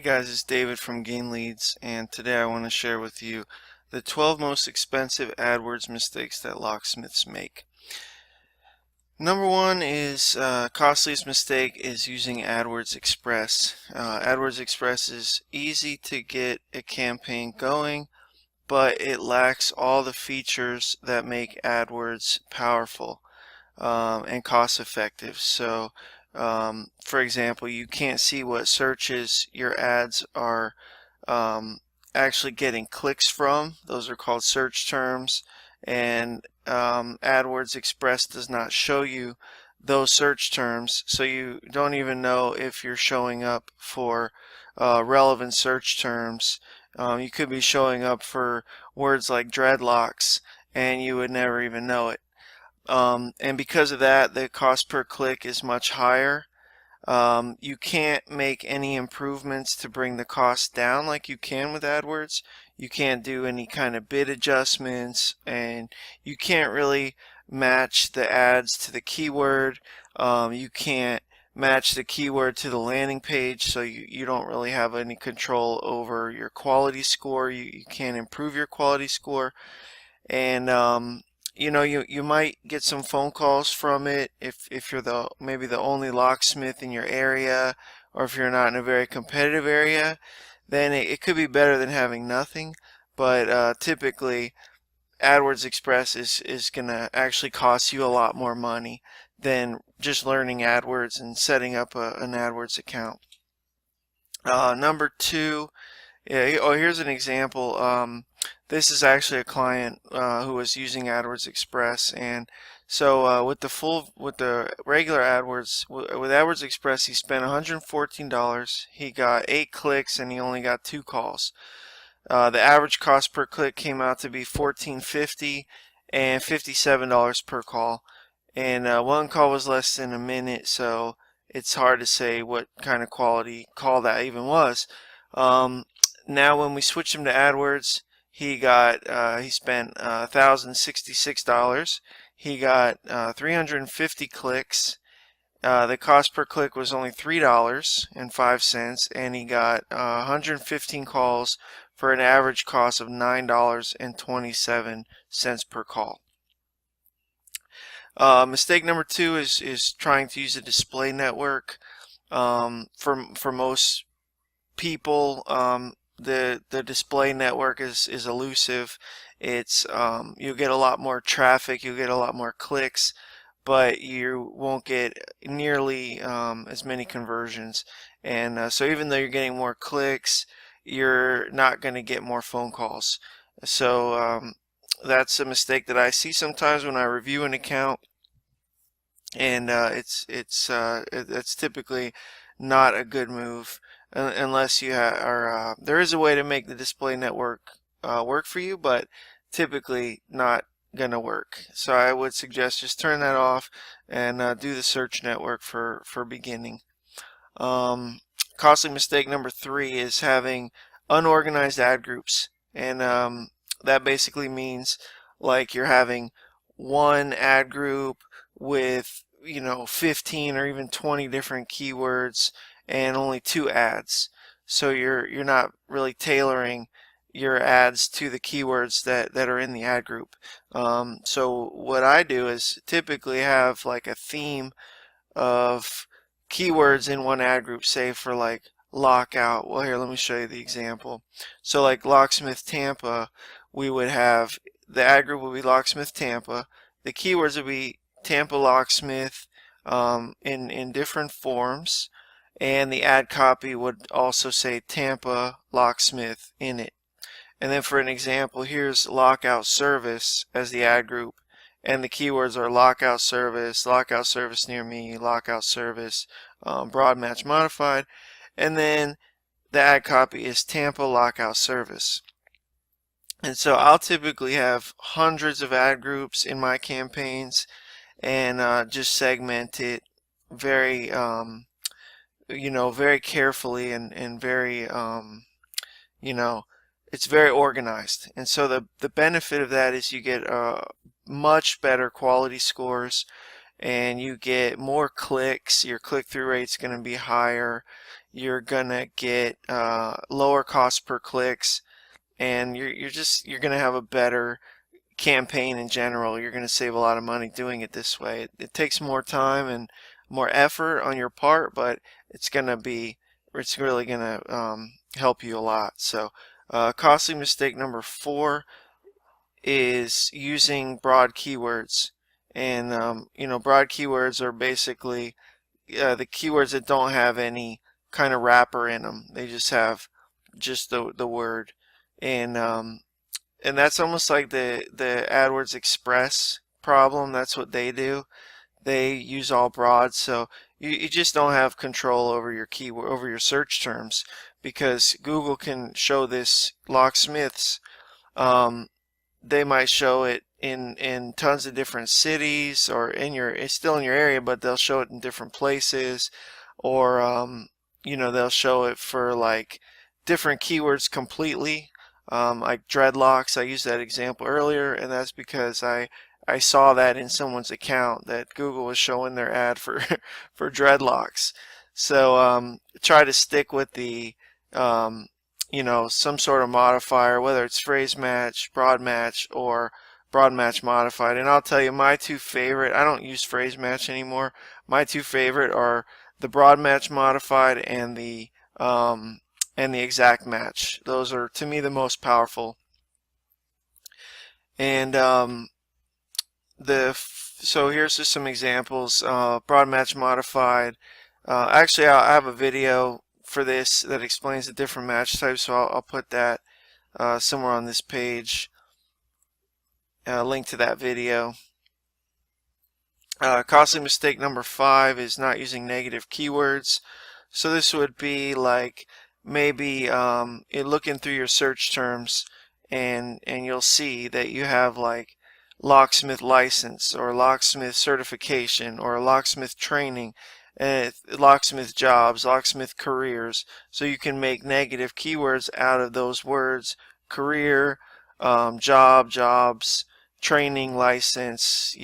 guys, it's David from Gain Leads, and today I want to share with you the 12 most expensive AdWords mistakes that locksmiths make. Number one is costliest mistake is using AdWords Express. AdWords Express is easy to get a campaign going, but it lacks all the features that make AdWords powerful and cost effective. So for example, you can't see what searches your ads are actually getting clicks from. Those are called search terms, and AdWords Express does not show you those search terms, so you don't even know if you're showing up for relevant search terms. You could be showing up for words like dreadlocks and you would never even know it. And because of that, the cost per click is much higher. You can't make any improvements to bring the cost down like you can with AdWords. You can't do any kind of bid adjustments, and you can't really match the ads to the keyword. You can't match the keyword to the landing page, so you don't really have any control over your quality score. You can't improve your quality score. And you might get some phone calls from it if you're maybe the only locksmith in your area, or if you're not in a very competitive area, then it could be better than having nothing. But typically AdWords Express is gonna actually cost you a lot more money than just learning AdWords and setting up an AdWords account. Number two, here's an example. This is actually a client who was using AdWords Express, and so with the regular AdWords, with AdWords Express, he spent $114. He got 8 clicks and he only got 2 calls. The average cost per click came out to be $14.50 and $57 per call, and one call was less than a minute, so it's hard to say what kind of quality call that even was. Now when we switch him to AdWords, he spent $1,066. He got 350 clicks. The cost per click was only $3.05, and he got 115 calls for an average cost of $9.27 per call. Mistake number two is trying to use a display network. For most people, the display network is elusive. It's you'll get a lot more traffic, you'll get a lot more clicks, but you won't get nearly as many conversions. And so even though you're getting more clicks, you're not going to get more phone calls. So that's a mistake that I see sometimes when I review an account, and it's typically not a good move unless you are there is a way to make the display network work for you, but typically not gonna work. So I would suggest just turn that off and do the search network for beginning. Costly mistake number 3 is having unorganized ad groups, and that basically means like you're having one ad group with 15 or even 20 different keywords and only 2 ads. So you're not really tailoring your ads to the keywords that are in the ad group. So what I do is typically have like a theme of keywords in one ad group, say for like lockout. Well, here, let me show you the example. So like Locksmith Tampa, we would have the ad group would be Locksmith Tampa. The keywords would be Tampa Locksmith in different forms, and the ad copy would also say Tampa Locksmith in it. And then for an example, here's lockout service as the ad group, and the keywords are lockout service near me, lockout service, broad match modified, and then the ad copy is Tampa lockout service. And so I'll typically have hundreds of ad groups in my campaigns, and just segment it very very carefully, and very it's very organized. And so the benefit of that is you get much better quality scores, and you get more clicks. Your click-through rate's going to be higher. You're going to get lower cost per clicks, and you're going to have a better campaign in general. You're going to save a lot of money doing it this way. It takes more time and more effort on your part, but it's really going to help you a lot. So costly mistake number 4 is using broad keywords. And broad keywords are basically the keywords that don't have any kind of wrapper in them. They just have the word. And that's almost like the AdWords Express problem. That's what they do. They use all broad, so you just don't have control over your keyword, over your search terms, because Google can show this locksmiths. They might show it in tons of different cities, or it's still in your area, but they'll show it in different places, or they'll show it for like different keywords completely. Like dreadlocks, I used that example earlier, and that's because I saw that in someone's account that Google was showing their ad for for dreadlocks. So try to stick with the some sort of modifier, whether it's phrase match, broad match, or broad match modified. And I'll tell you, my two favorite, I don't use phrase match anymore. My two favorite are the broad match modified and the exact match. Those are, to me, the most powerful. And so here's just some examples. Broad match modified. Actually, I have a video for this that explains the different match types, so I'll put that somewhere on this page. Link to that video. Costly mistake number 5 is not using negative keywords. So this would be like maybe looking through your search terms, and you'll see that you have like locksmith license, or locksmith certification, or locksmith training, locksmith jobs, locksmith careers. So you can make negative keywords out of those words: career, jobs, training, license.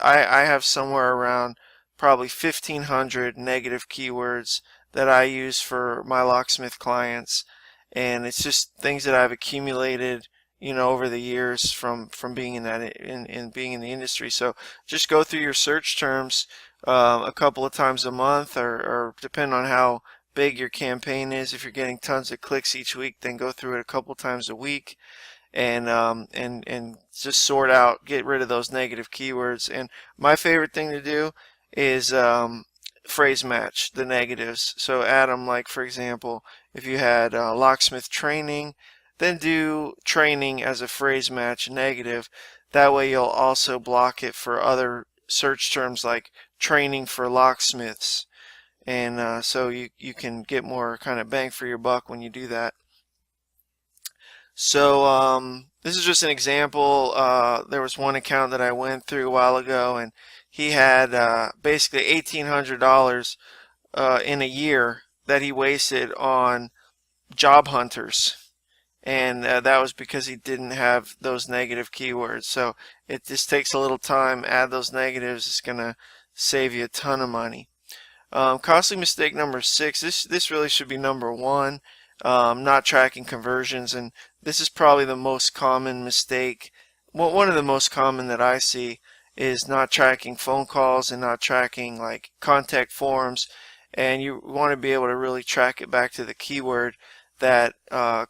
I have somewhere around probably 1,500 negative keywords that I use for my locksmith clients, and it's just things that I've accumulated over the years from being in being in the industry. So just go through your search terms a couple of times a month, or depending on how big your campaign is. If you're getting tons of clicks each week, then go through it a couple times a week, and just sort out, get rid of those negative keywords. And my favorite thing to do is phrase match the negatives. So add them, like for example, if you had locksmith training, then do training as a phrase match negative. That way you'll also block it for other search terms like training for locksmiths, and so you can get more kind of bang for your buck when you do that. So this is just an example. There was one account that I went through a while ago, and he had basically $1,800 in a year that he wasted on job hunters, and that was because he didn't have those negative keywords. So it just takes a little time. Add those negatives. It's gonna save you a ton of money. Costly mistake number 6. This really should be number 1. Not tracking conversions, and this is probably the most common mistake. Well, one of the most common that I see is not tracking phone calls and not tracking like contact forms, and you want to be able to really track it back to the keyword that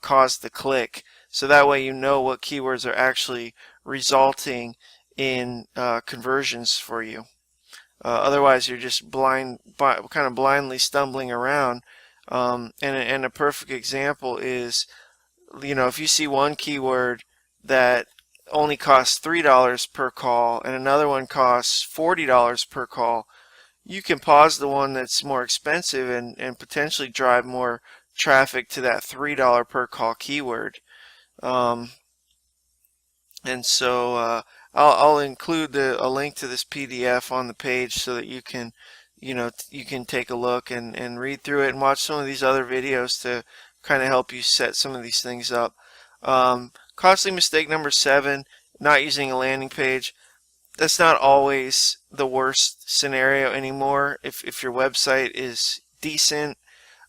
caused the click, so that way you know what keywords are actually resulting in conversions for you. Otherwise, you're just kind of blindly stumbling around. And a perfect example is, if you see one keyword that only costs $3 per call and another one costs $40 per call, you can pause the one that's more expensive and potentially drive more traffic to that $3 per call keyword. And so I'll include a link to this PDF on the page so that you can take a look and read through it and watch some of these other videos to kind of help you set some of these things up. Costly mistake number 7, not using a landing page. That's not always the worst scenario anymore. If your website is decent,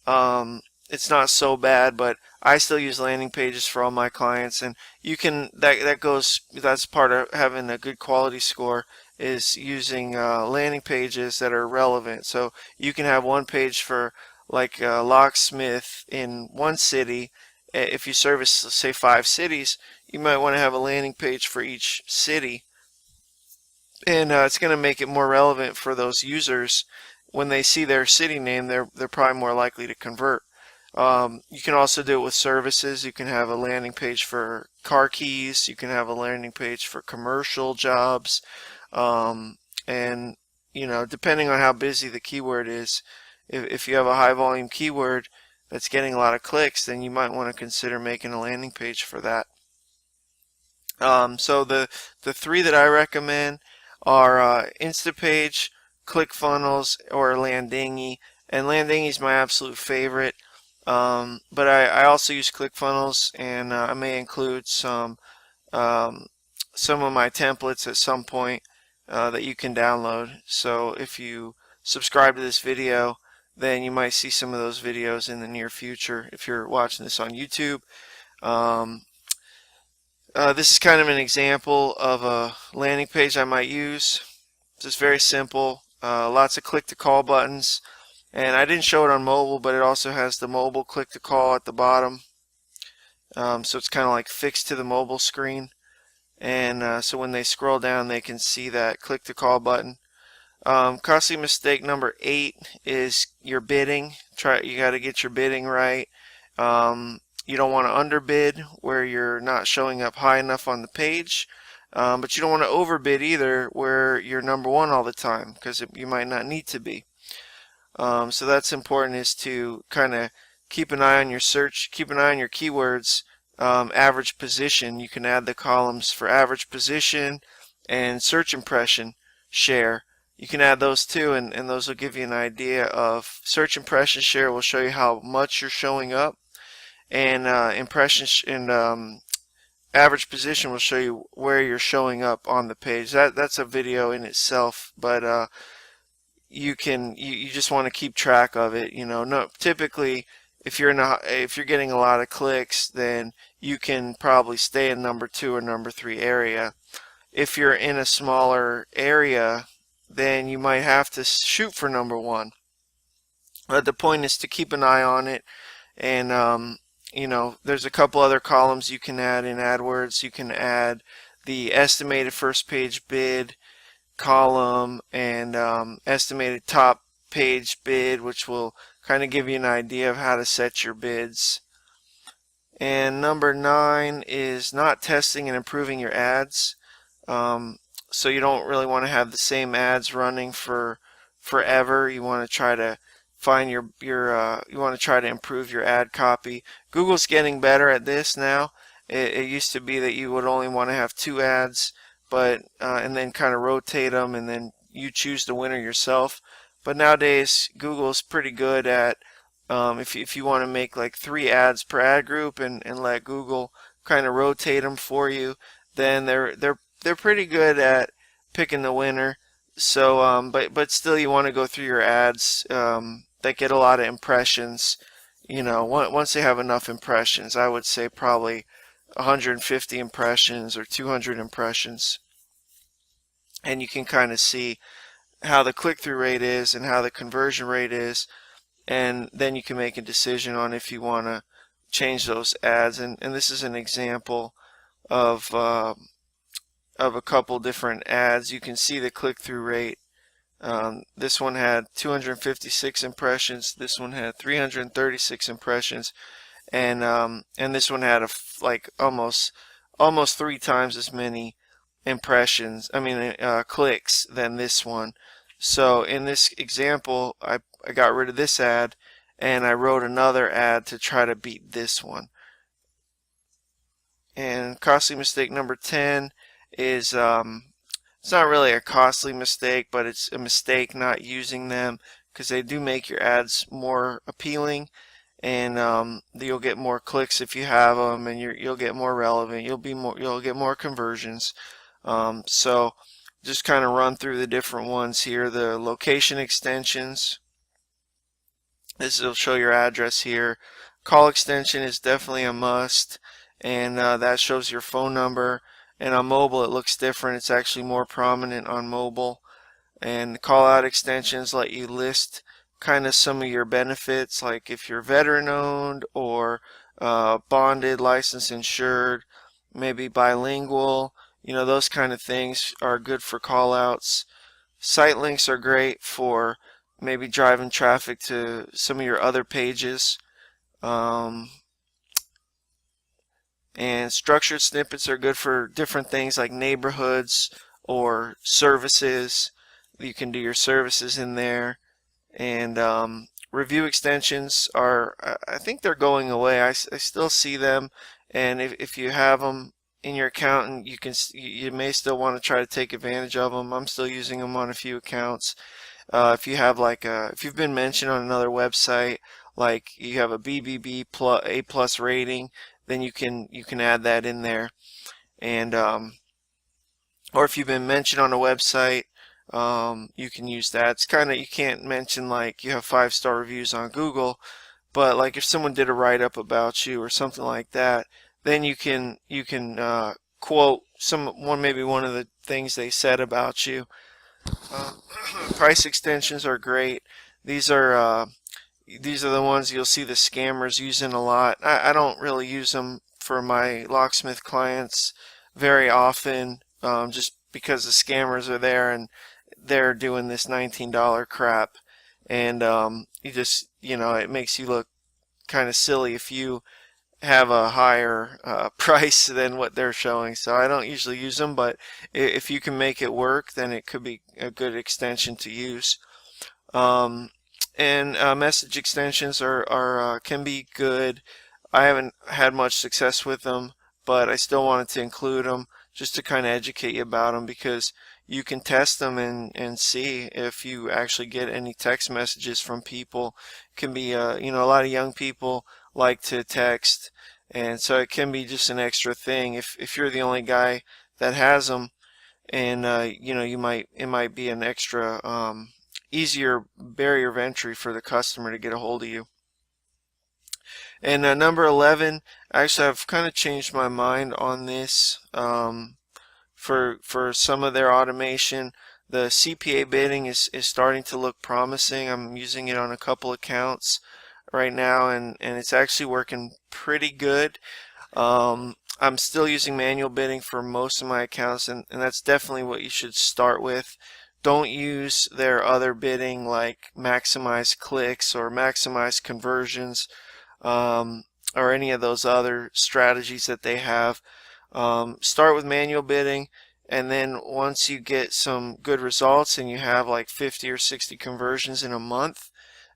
it's not so bad, but I still use landing pages for all my clients, and you can that's part of having a good quality score, is using landing pages that are relevant. So you can have one page for like a locksmith in one city. If you service, say, 5 cities, you might want to have a landing page for each city, and it's going to make it more relevant for those users. When they see their city name, they're probably more likely to convert. You can also do it with services. You can have a landing page for car keys. You can have a landing page for commercial jobs. And depending on how busy the keyword is, if you have a high volume keyword that's getting a lot of clicks, then you might want to consider making a landing page for that. So the three that I recommend are Instapage, ClickFunnels, or Landingy. And Landingy is my absolute favorite. But I also use ClickFunnels, and I may include some of my templates at some point that you can download. So if you subscribe to this video, then you might see some of those videos in the near future if you're watching this on YouTube. This is kind of an example of a landing page I might use. Just very simple, lots of click to call buttons, and I didn't show it on mobile, but it also has the mobile click to call at the bottom, so it's kind of like fixed to the mobile screen, and so when they scroll down they can see that click to call button. Costly mistake number 8 is your bidding. You got to get your bidding right. You don't want to underbid where you're not showing up high enough on the page, but you don't want to overbid either where you're number 1 all the time, because you might not need to be. So that's important, is to kind of keep an eye on your search, keep an eye on your keywords. Average position, you can add the columns for average position and search impression share. You can add those too, and those will give you an idea of search impression share. Will show you how much you're showing up, and impressions and average position will show you where you're showing up on the page. That's a video in itself, but you just want to keep track of it. Typically, if you're getting a lot of clicks, then you can probably stay in number 2 or number 3 area. If you're in a smaller area, then you might have to shoot for number 1. But the point is to keep an eye on it, and there's a couple other columns you can add in AdWords. You can add the estimated first page bid column and estimated top page bid, which will kind of give you an idea of how to set your bids. And number 9 is not testing and improving your ads. So you don't really want to have the same ads running for forever. You want to try to find you want to try to improve your ad copy. Google's getting better at this now. It used to be that you would only want to have 2 ads, but and then kind of rotate them, and then you choose the winner yourself. But nowadays Google's pretty good at if you want to make like 3 ads per ad group and let Google kind of rotate them for you, then they're pretty good at picking the winner. So but still, you want to go through your ads that get a lot of impressions. Once they have enough impressions, I would say probably 150 impressions or 200 impressions, and you can kind of see how the click-through rate is and how the conversion rate is, and then you can make a decision on if you want to change those ads. And this is an example of a couple different ads. You can see the click-through rate. This one had 256 impressions. This one had 336 impressions, and this one had almost 3 times as many impressions. Clicks than this one. So in this example, I got rid of this ad, and I wrote another ad to try to beat this one. And costly mistake number 10 is it's not really a costly mistake, but it's a mistake not using them, because they do make your ads more appealing, and you'll get more clicks if you have them, and you'll get more relevant. You'll get more conversions. So just kind of run through the different ones here. The location extensions, this will show your address here. Call extension is definitely a must, and that shows your phone number. And on mobile it looks different. It's actually more prominent on mobile. And call out extensions let you list kind of some of your benefits, like if you're veteran owned or bonded, licensed, insured, maybe bilingual, those kind of things are good for call outs. Site links are great for maybe driving traffic to some of your other pages. Um, and structured snippets are good for different things like neighborhoods or services. You can do your services in there. And review extensions are, I think they're going away. I still see them, and if you have them in your account, and you may still want to try to take advantage of them. I'm still using them on a few accounts. If you have if you've been mentioned on another website, like you have a BBB plus A plus rating, then you can add that in there. And or if you've been mentioned on a website, you can use that. It's kind of, you can't mention like you have 5-star reviews on Google, but like if someone did a write-up about you or something like that, then you can quote maybe one of the things they said about you. Price extensions are great. These are the ones you'll see the scammers using a lot. I don't really use them for my locksmith clients very often, just because the scammers are there and they're doing this $19 crap, and it makes you look kind of silly if you have a higher price than what they're showing. So I don't usually use them, but if you can make it work, then it could be a good extension to use. And message extensions can be good. I haven't had much success with them, but I still wanted to include them just to kind of educate you about them, because you can test them and see if you actually get any text messages from people. It can be a lot of young people like to text, and so it can be just an extra thing if you're the only guy that has them. And it might be an extra easier barrier of entry for the customer to get a hold of you. And number 11, actually I've kind of changed my mind on this. For some of their automation, the CPA bidding is starting to look promising. I'm using it on a couple accounts right now, and it's actually working pretty good. I'm still using manual bidding for most of my accounts, and that's definitely what you should start with. Don't use their other bidding like maximize clicks or maximize conversions, or any of those other strategies that they have. Start with manual bidding, and then once you get some good results and you have like 50 or 60 conversions in a month,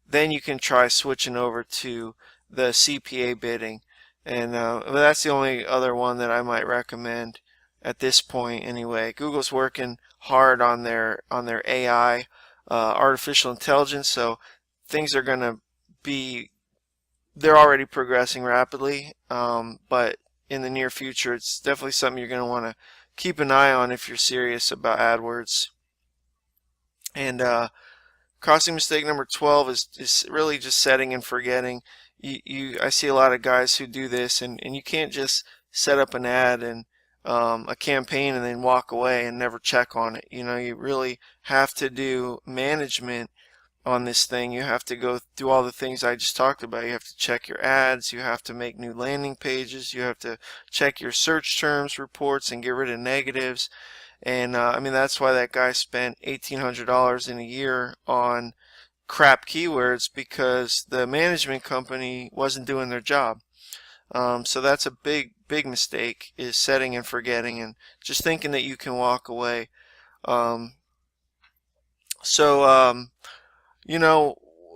then you can try switching over to the CPA bidding. And that's the only other one that I might recommend at this point anyway. Google's working hard on their AI, artificial intelligence, so things are going to be, they're already progressing rapidly, but in the near future it's definitely something you're going to want to keep an eye on if you're serious about AdWords. And costing mistake number 12 is really just setting and forgetting. I see a lot of guys who do this, and you can't just set up an ad and a campaign and then walk away and never check on it. You really have to do management on this thing. You have to go through all the things I just talked about. You have to check your ads, you have to make new landing pages, you have to check your search terms reports and get rid of negatives. And I mean, that's why that guy spent $1,800 in a year on crap keywords, because the management company wasn't doing their job. So that's a big mistake, is setting and forgetting and just thinking that you can walk away.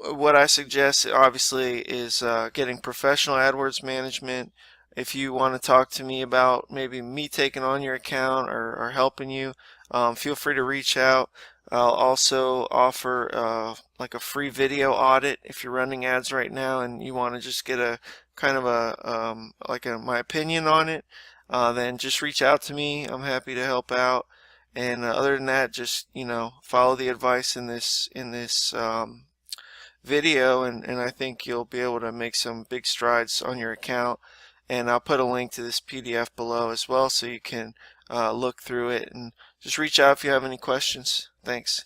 What I suggest obviously is getting professional AdWords management. If you want to talk to me about maybe me taking on your account or helping you, feel free to reach out. I'll also offer like a free video audit if you're running ads right now and you want to just get a kind of my opinion on it. Then just reach out to me. I'm happy to help out. And other than that, just follow the advice in this video, and I think you'll be able to make some big strides on your account. And I'll put a link to this PDF below as well, so you can look through it, and just reach out if you have any questions. Thanks.